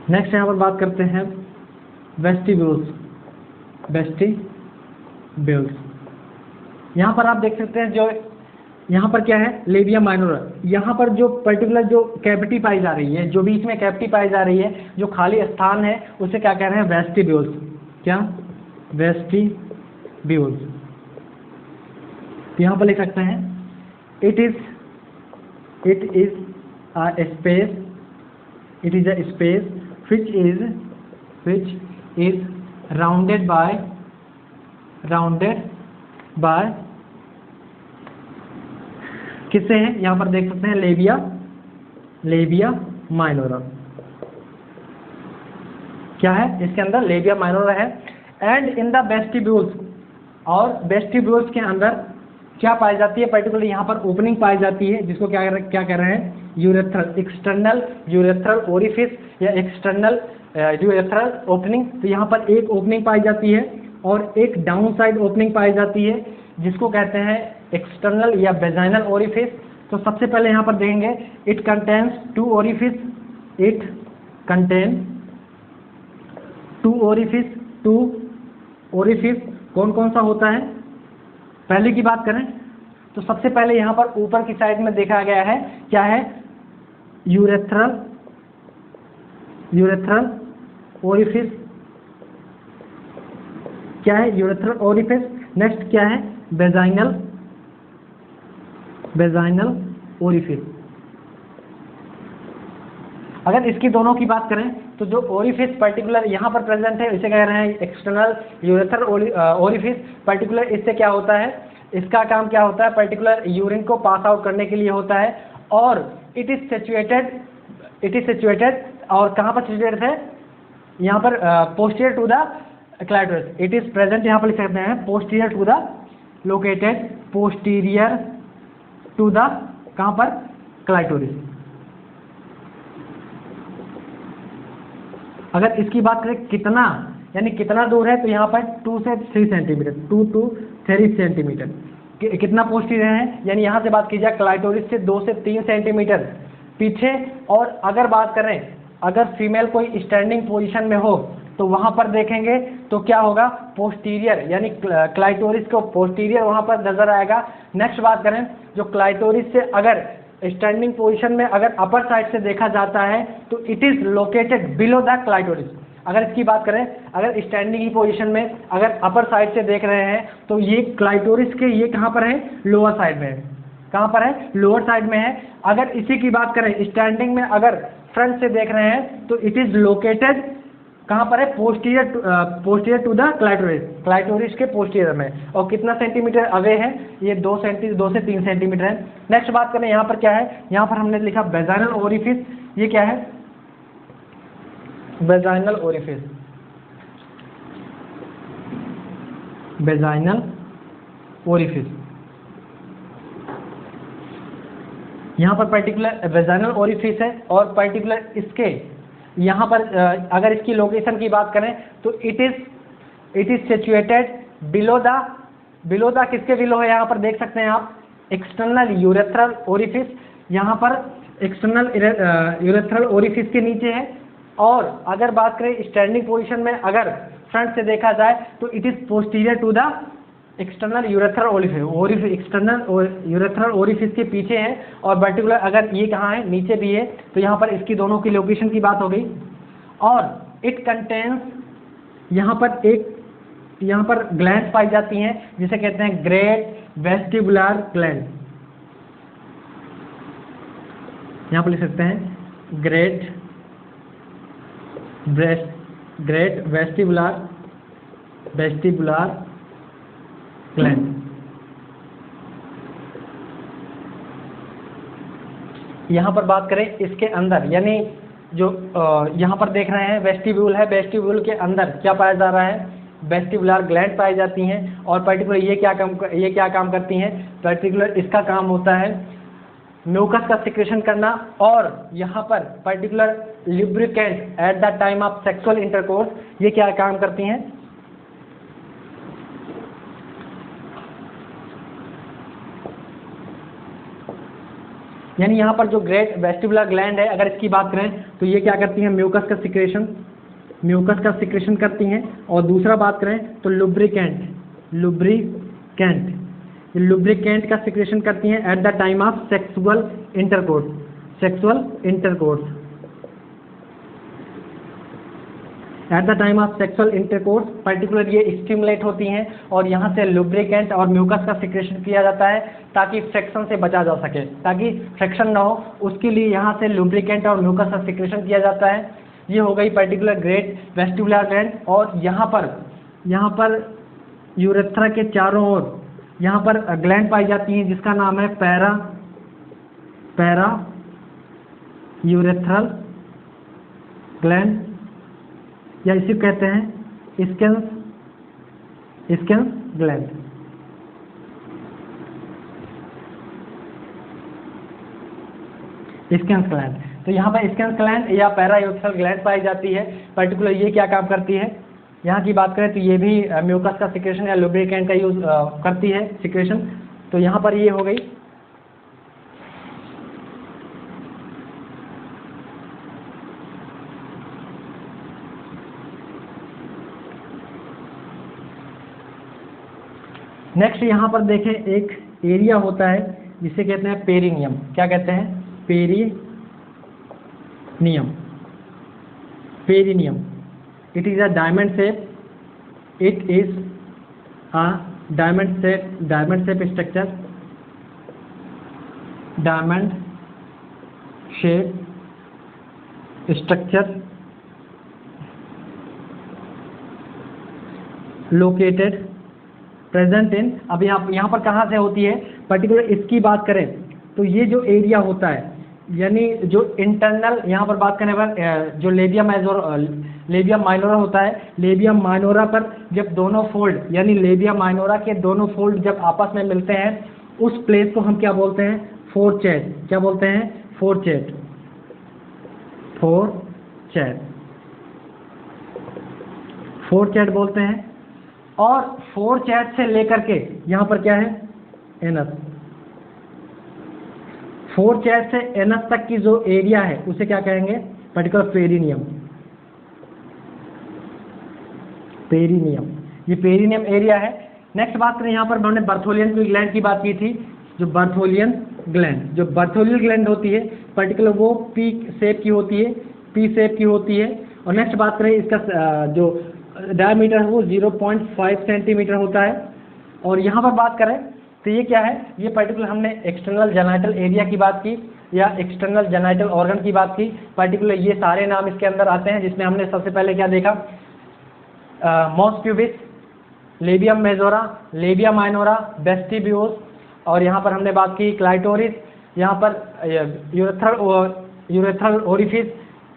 Next यहाँ पर बात करते हैं वेस्टिब्यूल्स। यहाँ पर आप देख सकते हैं, जो यहाँ पर क्या है, लेबिया माइनोरा। यहाँ पर जो पर्टिकुलर जो कैविटी पाई जा रही है, जो बीच में कैविटी पाई जा रही है, जो खाली स्थान है, उसे क्या कह रहे हैं, वेस्टिब्यूल्स। क्या, वेस्टिब्यूल्स। तो यहाँ पर लिख सकते हैं, it is a space which is rounded by किससे है, यहाँ पर देख सकते हैं लेबिया माइनोरा। क्या है, इसके अंदर लेबिया माइनोरा है। एंड इन द वेस्टिब्यूल्स, और वेस्टिब्यूल्स के अंदर क्या पाई जाती है, पर्टिकुलर यहाँ पर ओपनिंग पाई जाती है, जिसको क्या कह रहे हैं, यूरेथ्रल, एक्सटर्नल यूरेथ्रल ओरिफिस या एक्सटर्नल यूरेथ्रल ओपनिंग। तो यहाँ पर एक ओपनिंग पाई जाती है और एक डाउन साइड ओपनिंग पाई जाती है, जिसको कहते हैं एक्सटर्नल या वेजाइनल ओरिफिस। तो सबसे पहले यहाँ पर देखेंगे, it contains 2 orifice. It contain 2 orifice कौन कौन सा होता है। पहले की बात करें तो सबसे पहले यहाँ पर ऊपर की साइड में देखा गया है, क्या है, यूरेथ्रल ओरिफिस। क्या है, यूरेथ्रल ओरिफिस। नेक्स्ट क्या है, वेजाइनल ओरिफिस। अगर इसकी दोनों की बात करें तो जो ओरिफिस पर्टिकुलर यहाँ पर प्रेजेंट है, इसे कह रहे हैं एक्सटर्नल यूरेथ्रल ओरिफिस। पर्टिकुलर इससे क्या होता है, इसका काम क्या होता है, पर्टिकुलर यूरिन को पास आउट करने के लिए होता है। और इट इज सिचुएटेड और कहाँ पर सिचुएटेड है, यहाँ पर posterior to the clitoris. It is present, यहाँ पर लिख सकते हैं posterior to the, located posterior to the, कहाँ पर, क्लाइटोरिस। अगर इसकी बात करें कितना, यानी कितना दूर है, तो यहाँ पर 2 से 3 सेंटीमीटर, 2 to 3 सेंटीमीटर कितना पोस्टीरियर है, यानी यहाँ से बात की जाए क्लाइटोरिस से 2 से 3 सेंटीमीटर पीछे। और अगर बात करें, अगर फीमेल कोई स्टैंडिंग पोजीशन में हो तो वहाँ पर देखेंगे तो क्या होगा, पोस्टीरियर, यानी क्लाइटोरिस को पोस्टीरियर वहाँ पर नजर आएगा। नेक्स्ट बात करें, जो क्लाइटोरिस से अगर स्टैंडिंग पोजीशन में अगर अपर साइड से देखा जाता है तो it is located below the clitoris. अगर इसकी बात करें, अगर स्टैंडिंग की पोजीशन में अगर अपर साइड से देख रहे हैं तो ये क्लाइटोरिस के ये कहाँ पर है, लोअर साइड में है। कहाँ पर है, लोअर साइड में है। अगर इसी की बात करें, स्टैंडिंग में अगर फ्रंट से देख रहे हैं तो इट इज लोकेटेड कहाँ पर है, पोस्टीरियर टू द क्लाइटोरिस के पोस्टीरियर में। और कितना सेंटीमीटर अवे है, ये 2 से 3 सेंटीमीटर है। नेक्स्ट बात करें, यहाँ पर क्या है, यहाँ पर हमने लिखा वेजाइनल ओरिफिस। ये क्या है, वेजाइनल ओरिफिस। यहाँ पर पर्टिकुलर वेजाइनल ओरिफिस है और पर्टिकुलर इसके यहाँ पर अगर इसकी लोकेशन की बात करें तो it is it is situated below the किसके बिलो है, यहाँ पर देख सकते हैं आप, एक्सटर्नल यूरेथ्रल ओरिफिस, यहाँ पर एक्सटर्नल यूरेथ्रल ओरिफिस के नीचे है। और अगर बात करें स्टैंडिंग पोजीशन में, अगर फ्रंट से देखा जाए तो it is posterior to the external urethral orifice, external urethral orifice के पीछे है। और पर्टिकुलर अगर ये कहाँ है, नीचे भी है, तो यहाँ पर इसकी दोनों की लोकेशन की बात हो गई। और इट कंटेन्स, यहाँ पर ग्लैंड पाई जाती हैं जिसे कहते हैं ग्रेट वेस्टिबुलर ग्लैंड। यहाँ पर लिख सकते हैं ग्रेट वेस्टिबुलर ग्लैंड। यहाँ पर बात करें इसके अंदर, यानी जो यहाँ पर देख रहे हैं वेस्टिब्यूल है, वेस्टिब्यूल के अंदर क्या पाया जा रहा है, वेस्टिबुलर ग्लैंड पाई जाती हैं। और पर्टिकुलर ये क्या काम करती हैं, पर्टिकुलर इसका काम होता है म्यूकस का सिक्रेशन करना। और यहाँ पर particular lubricant at the time of sexual intercourse, ये क्या काम करती हैं, यानी यहाँ पर जो ग्रेट वेस्टिबुलर ग्लैंड है, अगर इसकी बात करें तो ये क्या करती हैं, म्यूकस का सिक्रेशन करती हैं। और दूसरा बात करें तो लुब्रिकेंट का सिक्रेशन करती हैं at the time of sexual intercourse. At the time of sexual intercourse particular ये स्टिमुलेट होती हैं और यहाँ से लुब्रिकेंट और म्यूकस का सिक्रेशन किया जाता है ताकि फ्रिक्शन से बचा जा सके, ताकि फ्रिक्शन ना हो, उसके लिए यहाँ से लुब्रिकेंट और म्यूकस का सिक्रेशन किया जाता है। ये हो गई पर्टिकुलर ग्रेट वेस्टिबुलर ग्लैंड। और यहाँ पर यूरेथ्रा के चारों ओर यहाँ पर ग्लैंड पाई जाती हैं जिसका नाम है पैरा यूरेथ्रल ग्लैंड, या इसे कहते हैं स्किन्स ग्लैंड। तो यहाँ पर स्किन्स ग्लैंड या पैरा यूरेथ्रल ग्लैंड पाई जाती है। पर्टिकुलर ये क्या काम करती है, यहाँ की बात करें तो ये भी म्यूकस का सिक्रेशन या लुब्रिकेंट का यूज करती है सिक्रेशन। तो यहाँ पर ये हो गई। नेक्स्ट यहाँ पर देखें एक एरिया होता है जिसे कहते हैं पेरिनियम। क्या कहते हैं, perineum. It is a diamond shape, diamond shape structure located present in, अब यहाँ पर कहाँ से होती है, पर्टिकुलर इसकी बात करें तो ये जो एरिया होता है, यानी जो इंटरनल, यहाँ पर बात करने पर जो लेबियम माइनोरा होता है, लेबियम माइनोरा पर जब दोनों फोल्ड, यानी लेबियम माइनोरा के दोनों फोल्ड जब आपस में मिलते हैं, उस प्लेस को हम क्या बोलते हैं, फोरचेट। क्या बोलते हैं, फोरचेट बोलते हैं। और फोरचेट से लेकर के यहाँ पर क्या है, एनस। फोरचेट से एनस तक की जो एरिया है उसे क्या कहेंगे, पर्टिकुलर पेरिनियम। ये पेरिनियम एरिया है। नेक्स्ट बात करें, यहाँ पर हमने बर्थोलियन ग्लैंड की बात की थी। जो बर्थोलियन ग्लैंड होती है पर्टिकुलर वो पी शेप की होती है। और नेक्स्ट बात करें इसका जो डायमीटर है वो 0.5 सेंटीमीटर होता है। और यहाँ पर बात करें तो ये क्या है, ये पर्टिकुलर हमने एक्सटर्नल जेनाइटल एरिया की बात की या एक्सटर्नल जेनाइटल ऑर्गन की बात की। पर्टिकुलर ये सारे नाम इसके अंदर आते हैं, जिसमें हमने सबसे पहले क्या देखा, mons pubis, labium majora, labia minora, vestibules, और यहाँ पर हमने बात की क्लाइटोरिस, यहाँ पर यूरेथ्रल ओरिफिस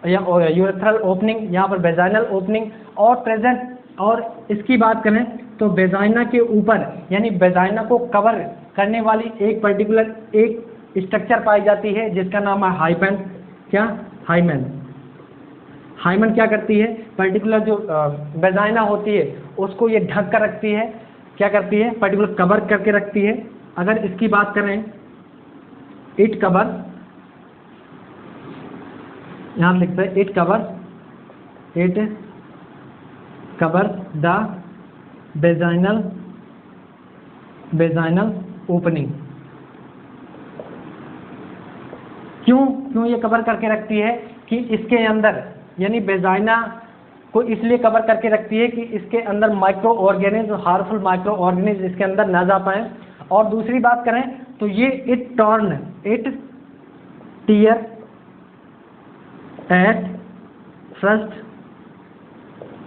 या यूरेथ्रल ओपनिंग, यहाँ पर वेजाइनल ओपनिंग और प्रेजेंट। और इसकी बात करें तो वेजाइना के ऊपर, यानी वेजाइना को कवर करने वाली एक पर्टिकुलर एक स्ट्रक्चर पाई जाती है जिसका नाम है हाइमेन। क्या, हाइमेन क्या करती है, पर्टिकुलर जो वेजाइना होती है उसको ये ढक कर रखती है, क्या करती है, पर्टिकुलर कवर करके रखती है। अगर इसकी बात करें, इट कवर, यहाँ लिखते हैं it cover the vaginal opening. क्यों ये कवर करके रखती है कि इसके अंदर, यानी वेजाइना को इसलिए कवर करके रखती है कि इसके अंदर micro organism, harmful micro organism इसके अंदर ना जा पाए। और दूसरी बात करें तो ये it tear at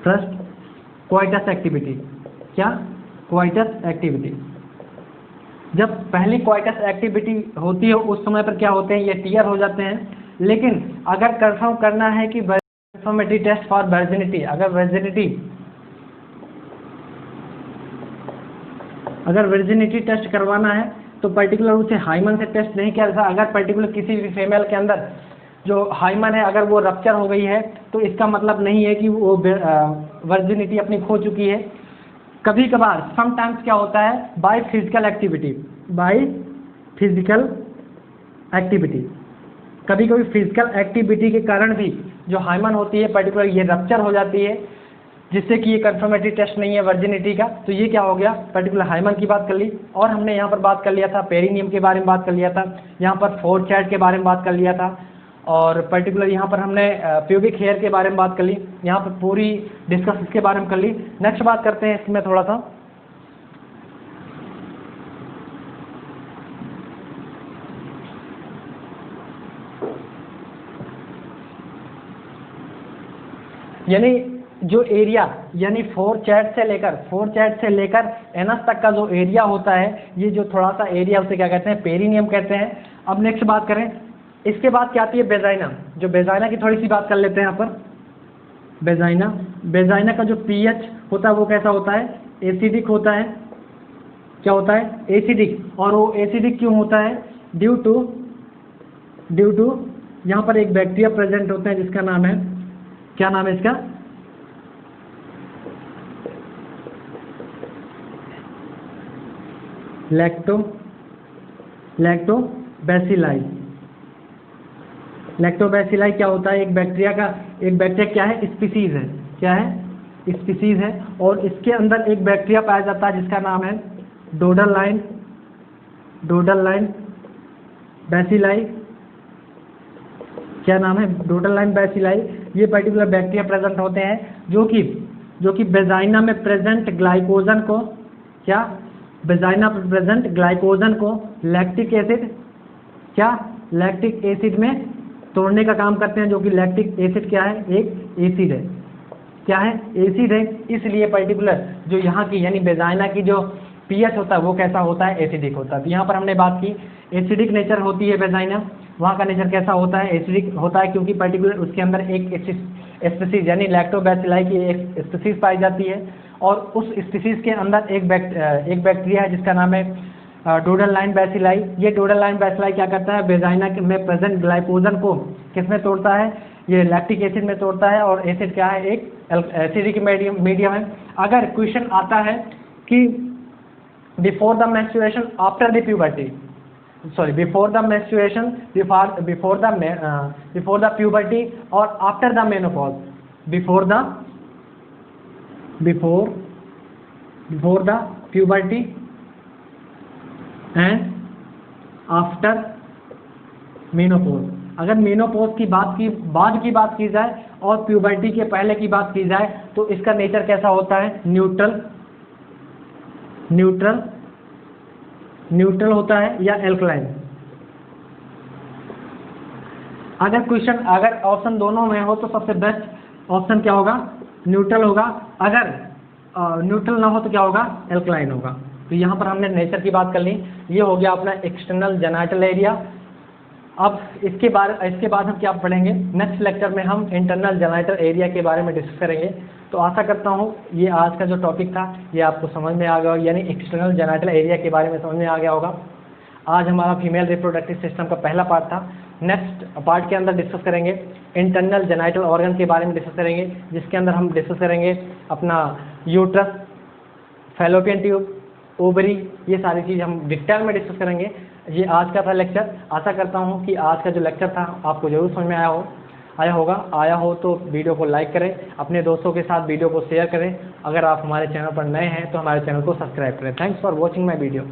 first coitus activity. क्या? Coitus activity. जब पहली क्वाइटस एक्टिविटी होती है उस समय पर क्या होते हैं, ये टीयर हो जाते हैं। लेकिन अगर कंफर्म करना है कि कंफर्मेटरी टेस्ट फॉर वर्जिनिटी, अगर वर्जिनिटी टेस्ट करवाना है तो पर्टिकुलर उसे हाइमन से टेस्ट नहीं किया जाता। अगर पर्टिकुलर किसी भी फीमेल के अंदर जो हाइमन है अगर वो रप्चर हो गई है तो इसका मतलब नहीं है कि वो वर्जिनिटी अपनी खो चुकी है। कभी कभार समटाइम्स क्या होता है, बाय फिजिकल एक्टिविटी, कभी कभी फिजिकल एक्टिविटी के कारण भी जो हाइमन होती है पर्टिकुलर ये रप्चर हो जाती है, जिससे कि ये कंफर्मेटरी टेस्ट नहीं है वर्जिनिटी का। तो ये क्या हो गया, पर्टिकुलर हाइमन की बात कर ली। और हमने यहाँ पर बात कर लिया था पेरिनियम के बारे में बात कर लिया था, यहाँ पर फोरचैट के बारे में बात कर लिया था, और पर्टिकुलर यहाँ पर हमने प्यूबिक हेयर के बारे में बात कर ली। यहाँ पर पूरी डिस्कस इसके बारे में कर ली। नेक्स्ट बात करते हैं इसमें थोड़ा सा, यानी जो एरिया, यानी फोरचैट से लेकर एनस तक का जो एरिया होता है, ये जो थोड़ा सा एरिया उसे क्या कहते हैं, पेरिनियम कहते हैं। अब नेक्स्ट बात करें, इसके बाद क्या आती है वेजाइना। जो वेजाइना की थोड़ी सी बात कर लेते हैं यहाँ पर। वेजाइना का जो पीएच होता है वो कैसा होता है, एसिडिक होता है। क्या होता है, एसिडिक। और वो एसिडिक क्यों होता है, ड्यू टू यहाँ पर एक बैक्टीरिया प्रेजेंट होते हैं जिसका नाम है, क्या नाम है इसका, लैक्टोबैसिलाई क्या होता है, एक बैक्टीरिया क्या है, स्पीसीज है। और इसके अंदर एक बैक्टीरिया पाया जाता है जिसका नाम है डोडल लाइन बैसिलाई। क्या नाम है, डोडल लाइन बैसिलाई। ये पर्टिकुलर बैक्टीरिया प्रेजेंट होते हैं जो कि वेजाइना में प्रेजेंट ग्लाइकोजन को, क्या, वेजाइना में प्रेजेंट ग्लाइकोजन को लैक्टिक एसिड में तोड़ने का काम करते हैं, जो कि लैक्टिक एसिड क्या है, एक एसिड है। क्या है, एसिड है। इसलिए पर्टिकुलर जो यहाँ की यानी वेजाइना की जो पीएच होता है वो कैसा होता है, एसिडिक होता है। तो यहाँ पर हमने बात की एसिडिक नेचर होती है वेजाइना, वहाँ का नेचर कैसा होता है, एसिडिक होता है, क्योंकि पर्टिकुलर उसके अंदर एक स्पीसीज यानी लैक्टोबैसिलाई की एक स्पीसीज पाई जाती है। और उस स्पीसीज के अंदर एक बैक्टीरिया है जिसका नाम है डोडल लाइन बैसिलाई। ये डोडल लाइन बैसिलाई क्या करता है, वेजाइना में प्रेजेंट ग्लाइकोजन को किस में तोड़ता है, ये लैक्टिक एसिड में तोड़ता है। और एसिड क्या है, एक एसिडिक मीडियम है। अगर क्वेश्चन आता है कि before the menstruation, after the puberty, before the puberty और after the menopause, before the puberty and after menopause. अगर मेनोपॉज की बाद की बात की जाए और प्यूबर्टी के पहले की बात की जाए तो इसका नेचर कैसा होता है, न्यूट्रल होता है या एल्कलाइन। अगर ऑप्शन दोनों में हो तो सबसे बेस्ट ऑप्शन क्या होगा, न्यूट्रल होगा। अगर न्यूट्रल ना हो तो क्या होगा, एल्कलाइन होगा। तो यहाँ पर हमने नेचर की बात कर ली। ये हो गया अपना एक्सटर्नल जेनाइटल एरिया। अब इसके बाद हम क्या पढ़ेंगे, नेक्स्ट लेक्चर में हम इंटरनल जेनाइटल एरिया के बारे में डिस्कस करेंगे। तो आशा करता हूँ ये आज का जो टॉपिक था ये आपको समझ में आ गया, यानी एक्सटर्नल जेनाइटल एरिया के बारे में समझ में आ गया होगा। आज हमारा फीमेल रिप्रोडक्टिव सिस्टम का पहला पार्ट था। नेक्स्ट पार्ट के अंदर डिस्कस करेंगे इंटरनल जेनाइटल ऑर्गन के बारे में डिस्कस करेंगे, जिसके अंदर हम डिस्कस करेंगे अपना यूट्रस, फैलोपियन ट्यूब, ओवरी, ये सारी चीज़ हम डिटेल में डिस्कस करेंगे। ये आज का था लेक्चर। आशा करता हूँ कि आज का जो लेक्चर था आपको ज़रूर समझ में आया हो तो वीडियो को लाइक करें, अपने दोस्तों के साथ वीडियो को शेयर करें। अगर आप हमारे चैनल पर नए हैं तो हमारे चैनल को सब्सक्राइब करें। Thanks for watching my video.